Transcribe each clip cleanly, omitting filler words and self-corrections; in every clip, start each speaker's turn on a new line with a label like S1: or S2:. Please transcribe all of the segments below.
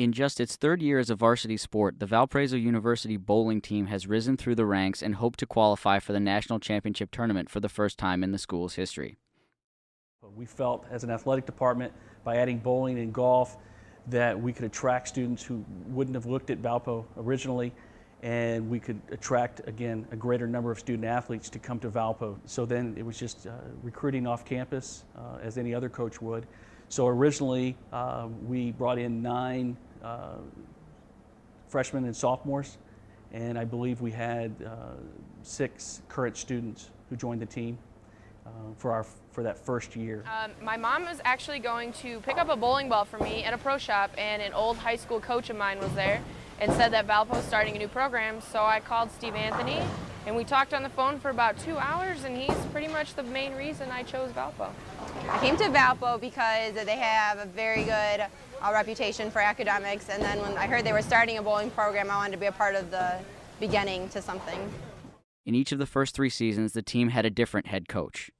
S1: In just its third year as a varsity sport, the Valparaiso University bowling team has risen through the ranks and hope to qualify for the national championship tournament for the first time in the school's history.
S2: We felt as an athletic department, by adding bowling and golf, that we could attract students who wouldn't have looked at Valpo originally, and we could attract, again, a greater number of student athletes to come to Valpo. So then it was just recruiting off campus, as any other coach would. So originally, we brought in 9 freshmen and sophomores, and I believe we had 6 current students who joined the team for that first year.
S3: My mom was actually going to pick up a bowling ball for me at a pro shop, and an old high school coach of mine was there and said that Valpo was starting a new program, so I called Steve Anthony, and we talked on the phone for about 2 hours, and he's pretty much the main reason I chose Valpo.
S4: I came to Valpo because they have a very good reputation for academics, and then when I heard they were starting a bowling program, I wanted to be a part of the beginning to something.
S1: In each of the first 3 seasons, the team had a different head coach.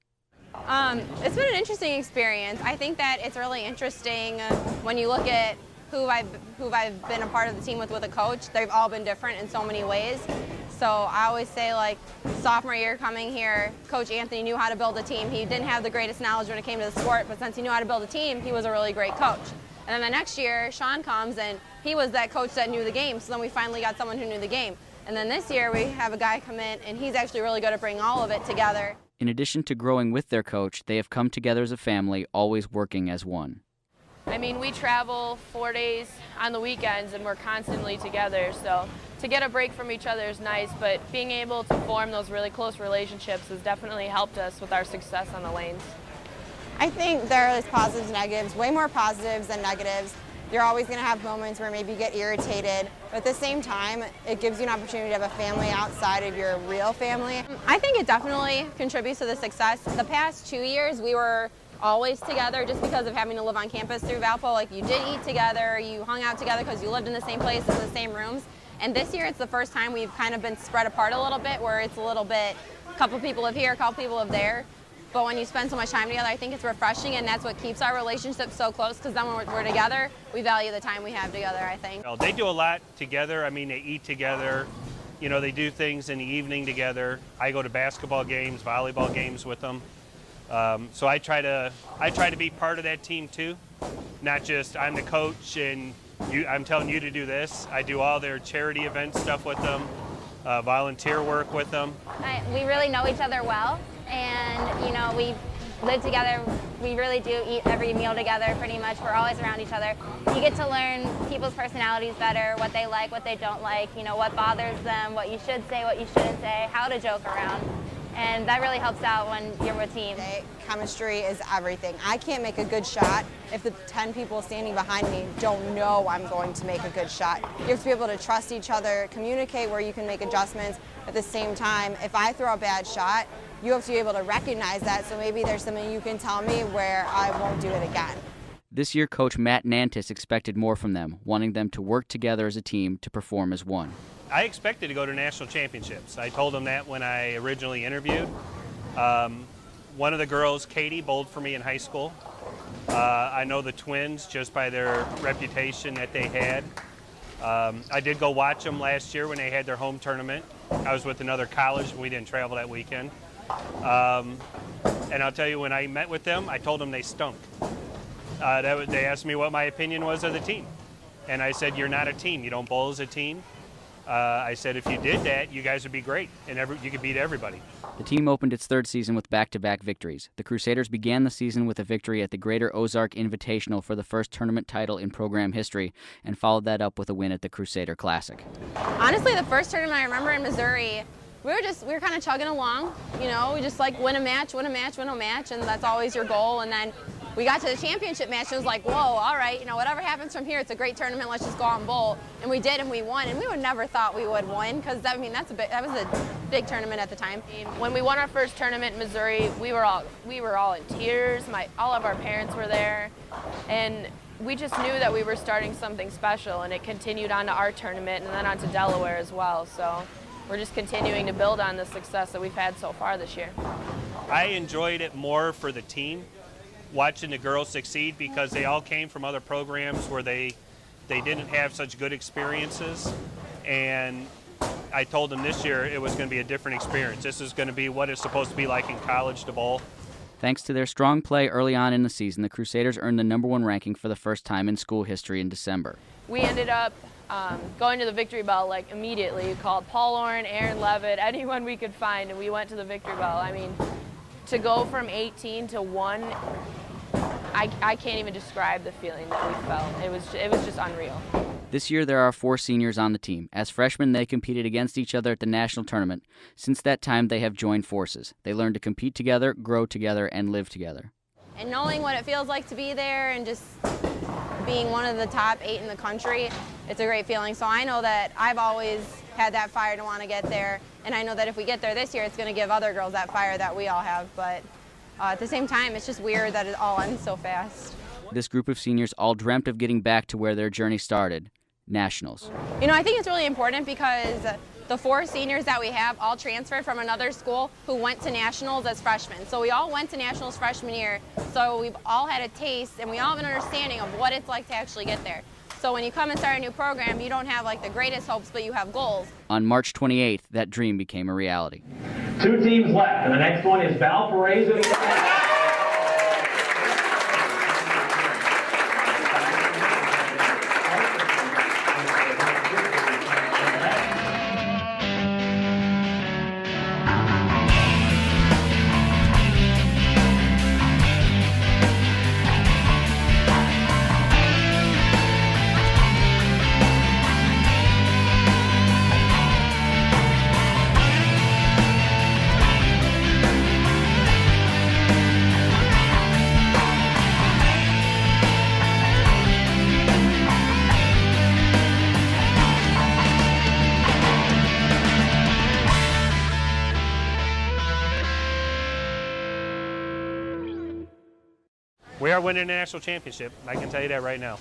S4: It's been an interesting experience. I think that it's really interesting when you look at who I've been a part of the team with a coach. They've all been different in so many ways. So I always say, like, sophomore year coming here, Coach Anthony knew how to build a team. He didn't have the greatest knowledge when it came to the sport, but since he knew how to build a team, he was a really great coach. And then the next year, Sean comes, and he was that coach that knew the game, so then we finally got someone who knew the game. And then this year, we have a guy come in, and he's actually really good at bringing all of it together.
S1: In addition to growing with their coach, they have come together as a family, always working as one.
S3: I mean, we travel 4 days on the weekends, and we're constantly together, so to get a break from each other is nice, but being able to form those really close relationships has definitely helped us with our success on the lanes.
S4: I think there is positives and negatives, way more positives than negatives. You're always going to have moments where maybe you get irritated, but at the same time, it gives you an opportunity to have a family outside of your real family. I think it definitely contributes to the success. The past 2 years, we were always together just because of having to live on campus through Valpo. Like, you did eat together, you hung out together because you lived in the same place, in the same rooms. And this year, it's the first time we've kind of been spread apart a little bit, where it's a little bit, a couple people live here, a couple people live there. But when you spend so much time together, I think it's refreshing, and that's what keeps our relationship so close, because then when we're together, we value the time we have together, I think.
S5: Well, they do a lot together. I mean, they eat together. You know, they do things in the evening together. I go to basketball games, volleyball games with them. So I try to be part of that team too, not just I'm the coach and I'm telling you to do this. I do all their charity event stuff with them, volunteer work with them.
S6: We really know each other well, and you know, we live together. We really do eat every meal together pretty much. We're always around each other. You get to learn people's personalities better, what they like, what they don't like, you know, what bothers them, what you should say, what you shouldn't say, how to joke around. And that really helps out when you're with a team.
S4: Chemistry is everything. I can't make a good shot if the 10 people standing behind me don't know I'm going to make a good shot. You have to be able to trust each other, communicate where you can make adjustments. At the same time, if I throw a bad shot, you have to be able to recognize that, so maybe there's something you can tell me where I won't do it again.
S1: This year, Coach Matt Nantis expected more from them, wanting them to work together as a team to perform as one.
S5: I expected to go to national championships. I told them that when I originally interviewed. One of the girls, Katie, bowled for me in high school. I know the twins just by their reputation that they had. I did go watch them last year when they had their home tournament. I was with another college and we didn't travel that weekend. And I'll tell you, when I met with them, I told them they stunk. They asked me what my opinion was of the team. And I said, you're not a team. You don't bowl as a team. I said, if you did that, you guys would be great, and you could beat everybody.
S1: The team opened its third season with back-to-back victories. The Crusaders began the season with a victory at the Greater Ozark Invitational for the first tournament title in program history, and followed that up with a win at the Crusader Classic.
S4: Honestly, the first tournament I remember in Missouri, we were kind of chugging along. You know, we just like win a match, and that's always your goal. And then we got to the championship match, and it was like, whoa, all right, you know, whatever happens from here, it's a great tournament, let's just go out and bowl. And we did, and we won, and we would never thought we would win, because that was a big tournament at the time.
S3: When we won our first tournament in Missouri, we were all in tears. All of our parents were there, and we just knew that we were starting something special, and it continued on to our tournament and then on to Delaware as well. So we're just continuing to build on the success that we've had so far this year.
S5: I enjoyed it more for the team, watching the girls succeed, because they all came from other programs where they they didn't have such good experiences, and I told them this year it was going to be a different experience. This is going to be what it's supposed to be like in college to bowl.
S1: Thanks to their strong play early on in the season, the Crusaders earned the #1 ranking for the first time in school history in December.
S3: We ended up going to the Victory Bell like immediately. We called Paul Orrin, Aaron Levitt, anyone we could find, and we went to the Victory Bell. I mean, to go from 18 to 1, I can't even describe the feeling that we felt. It was just unreal.
S1: This year there are 4 seniors on the team. As freshmen, they competed against each other at the national tournament. Since that time, they have joined forces. They learned to compete together, grow together, and live together.
S4: And knowing what it feels like to be there and just being one of the top 8 in the country, it's a great feeling. So I know that I've always had that fire to want to get there, and I know that if we get there this year, it's going to give other girls that fire that we all have. But at the same time, it's just weird that it all ends so fast.
S1: This group of seniors all dreamt of getting back to where their journey started, nationals.
S4: You know, I think it's really important because the 4 seniors that we have all transferred from another school who went to nationals as freshmen. So we all went to nationals freshman year, so we've all had a taste and we all have an understanding of what it's like to actually get there. So when you come and start a new program, you don't have like the greatest hopes, but you have goals.
S1: On March 28th, that dream became a reality.
S7: 2 teams left, and the next one is Valparaiso.
S5: We are winning the national championship. I can tell you that right now.